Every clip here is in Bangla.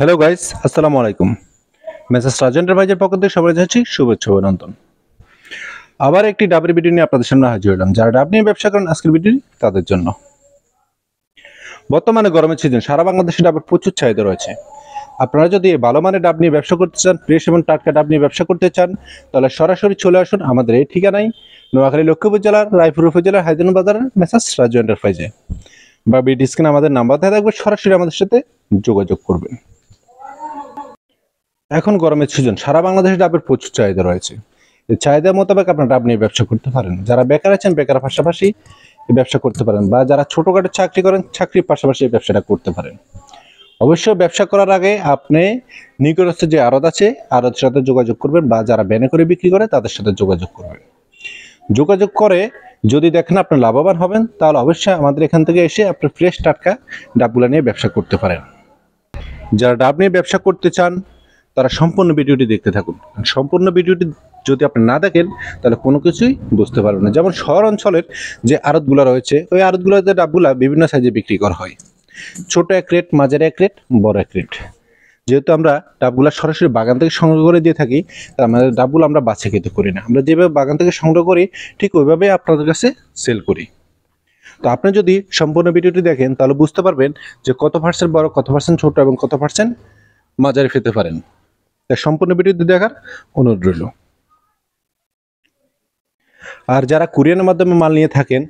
হ্যালো গাইস, আসসালামু আলাইকুম। মেসেজ রাজু এন্টারপ্রাইজের পক্ষ থেকে সবাই জানাচ্ছি শুভেচ্ছা ও অভিনন্দন। আবার একটি ডাবের ভিডিও নিয়ে আপনাদের সামনে হাজির হলাম। যারা ডাব নিয়ে ব্যবসা করেন, আজকের ভিডিও তাদের জন্য। বর্তমানে গরমের সিজন, সারা বাংলাদেশে ডাবের প্রচুর চাহিদা রয়েছে। আপনারা যদি ভালো মানের ডাব নিয়ে ব্যবসা করতে চান, ফ্রেশ এবং টাটকা ডাব নিয়ে ব্যবসা করতে চান, তাহলে সরাসরি চলে আসুন আমাদের এই ঠিকানায়, নোয়াখালী লক্ষ্মীপুর জেলার রায়পুর উপজেলার হাইদিন বাজারের মেসেজ রাজু এন্টারপ্রাইজে। বা ভিডিও স্ক্রিনে আমাদের নাম্বার দেওয়া থাকবে, সরাসরি আমাদের সাথে যোগাযোগ করবেন। এখন গরমের সিজন, সারা বাংলাদেশে ডাবের প্রচুর চাহিদা রয়েছে। এই চাহিদা মোতাবেক আপনারা ডাব নিয়ে ব্যবসা করতে পারেন। যারা বেকার আছেন, বেকার পাশাপাশি ব্যবসা করতে পারেন, বা যারা ছোটখাটো চাকরি করেন, চাকরির পাশাপাশি এই ব্যবসাটা করতে পারেন। অবশ্যই ব্যবসা করার আগে আপনি নিকটস্থ যে আড়ত আছে, আড়তের সাথে যোগাযোগ করবেন, বা যারা ব্যানে করে বিক্রি করে তাদের সাথে যোগাযোগ করবেন। যোগাযোগ করে যদি দেখেন আপনি লাভবান হবেন, তাহলে অবশ্যই আমাদের এখান থেকে এসে আপনি ফ্রেশ টাটকা ডাবগুলো নিয়ে ব্যবসা করতে পারেন। যারা ডাব নিয়ে ব্যবসা করতে চান, তারা সম্পূর্ণ ভিডিওটি দেখতে থাকুন। সম্পূর্ণ ভিডিওটি যদি আপনি না দেখেন, তাহলে কোনো কিছুই বুঝতে পারবেন না। যেমন শহর অঞ্চলের যে আড়তগুলো রয়েছে, ওই আড়তগুলোতে ডাবগুলা বিভিন্ন সাইজে বিক্রি করা হয়। ছোট এক রেট, মাঝারি এক রেট, বড় এক রেট। যেহেতু আমরা ডাবগুলা সরাসরি বাগান থেকে সংগ্রহ করে দিয়ে থাকি, তা আমাদের ডাবগুলো আমরা বাছে খেতে করি না। আমরা যেভাবে বাগান থেকে সংগ্রহ করি, ঠিক ওইভাবেই আপনাদের কাছে সেল করি। তো আপনি যদি সম্পূর্ণ ভিডিওটি দেখেন, তাহলে বুঝতে পারবেন যে কত পার্সেন্ট বড়, কত পার্সেন্ট ছোট এবং কত পার্সেন্ট মাঝারি পেতে পারেন। তাই সম্পূর্ণ ভিডিওটি দেখার অনুরোধ রইল। আর যারা কুরিয়ানের মাধ্যমে মাল নিয়ে থাকেন,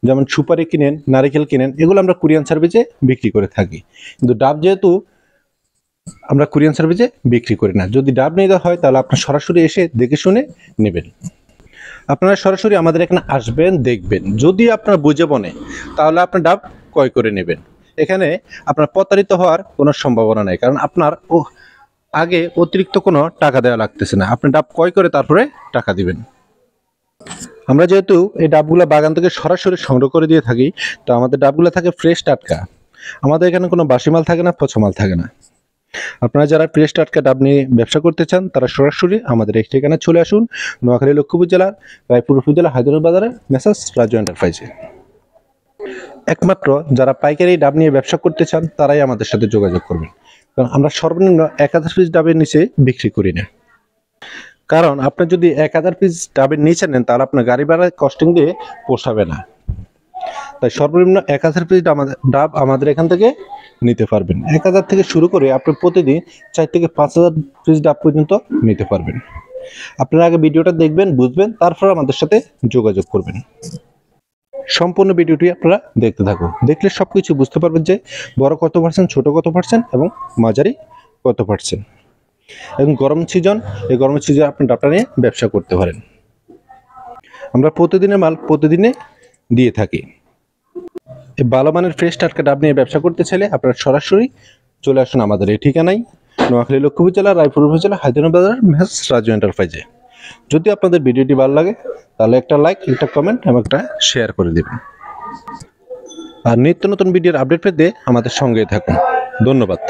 যেমন সুপারি কিনেন, নারিকেল কিনেন, এগুলো আমরা কুরিয়ান সার্ভিসে বিক্রি করে থাকি। কিন্তু ডাব যেহেতু আমরা কুরিয়ান সার্ভিসে বিক্রি করি না। যদি ডাব নিতে হয়, তাহলে আপনার সরাসরি এসে দেখে শুনে নেবেন। আপনারা সরাসরি আমাদের এখানে আসবেন, দেখবেন। যদি আপনার বুঝে বনে, তাহলে আপনার ডাব ক্রয় করে নেবেন। এখানে আপনার প্রতারিত হওয়ার কোনো সম্ভাবনা নেই, কারণ আপনার আগে অতিরিক্ত কোনো টাকা দেওয়া লাগতেছে না। আপনি ডাব ক্রয় করে তারপরে টাকা দিবেন। আমরা যেহেতু এই ডাবগুলো বাগান থেকে সরাসরি সংগ্রহ করে দিয়ে থাকি, তো আমাদের ডাবগুলো থাকে ফ্রেশ টাটকা। আমাদের এখানে কোনো বাসি মাল থাকে না, পচা মাল থাকে না। আপনারা যারা ফ্রেশ টাটকা ডাব নিয়ে ব্যবসা করতে চান, তারা সরাসরি আমাদের এই ঠিকানায় চলে আসুন, নোয়াখালী লক্ষ্মীপুর জেলার রায়পুর উপজেলা হায়দিন বাজারের মেসেজ রাজু এন্টারপ্রাইজে। একমাত্র যারা পাইকারি ডাব নিয়ে ব্যবসা করতে চান, তারাই আমাদের সাথে যোগাযোগ করবেন। কারণ আমরা সর্বনিম্ন 1000 পিস ডাবের নিচে বিক্রি করি না। কারণ আপনি যদি 1000 পিস ডাবের নিচে নেন, তাহলে আপনার গাড়ি ভাড়া কস্টিং দিয়ে পোষাবে না। তাই সর্বনিম্ন 1000 পিস ডাব আমাদের এখান থেকে নিতে পারবেন। 1000 থেকে শুরু করে আপনি প্রতিদিন 4 থেকে 5000 পিস ডাব পর্যন্ত নিতে পারবেন। আপনারা আগে ভিডিওটা দেখবেন, বুঝবেন, তারপর আমাদের সাথে যোগাযোগ করবেন। সম্পূর্ণ ভিডিওটি আপনারা দেখতে থাকুন। দেখলে সবকিছু বুঝতে পারবেন যে বড় কত পার্সেন্ট, ছোট কত পার্সেন্ট এবং মাঝারি কত পার্সেন্ট। এবং গরম সিজন, এই গরম সিজনে আপনি ডাবটা নিয়ে ব্যবসা করতে পারেন। আমরা প্রতিদিনের মাল প্রতিদিনে দিয়ে থাকি। এই ভালো মানের ফ্রেশ টাটকা ডাব নিয়ে ব্যবসা করতে চাইলে আপনারা সরাসরি চলে আসুন আমাদের এই ঠিকানায়, নোয়াখালী লক্ষ্মীপুর জেলা রায়পুর উপজেলা হায়দিন বাজার মেসেজ রাজু এন্টারপ্রাইজে। যদি আপনাদের ভিডিওটি ভালো লাগে, তাহলে একটা লাইক, একটা কমেন্ট এবং একটা শেয়ার করে দেবেন। আর নিত্য নতুন ভিডিওর আপডেট পেতে আমাদের সঙ্গে থাকুন। ধন্যবাদ।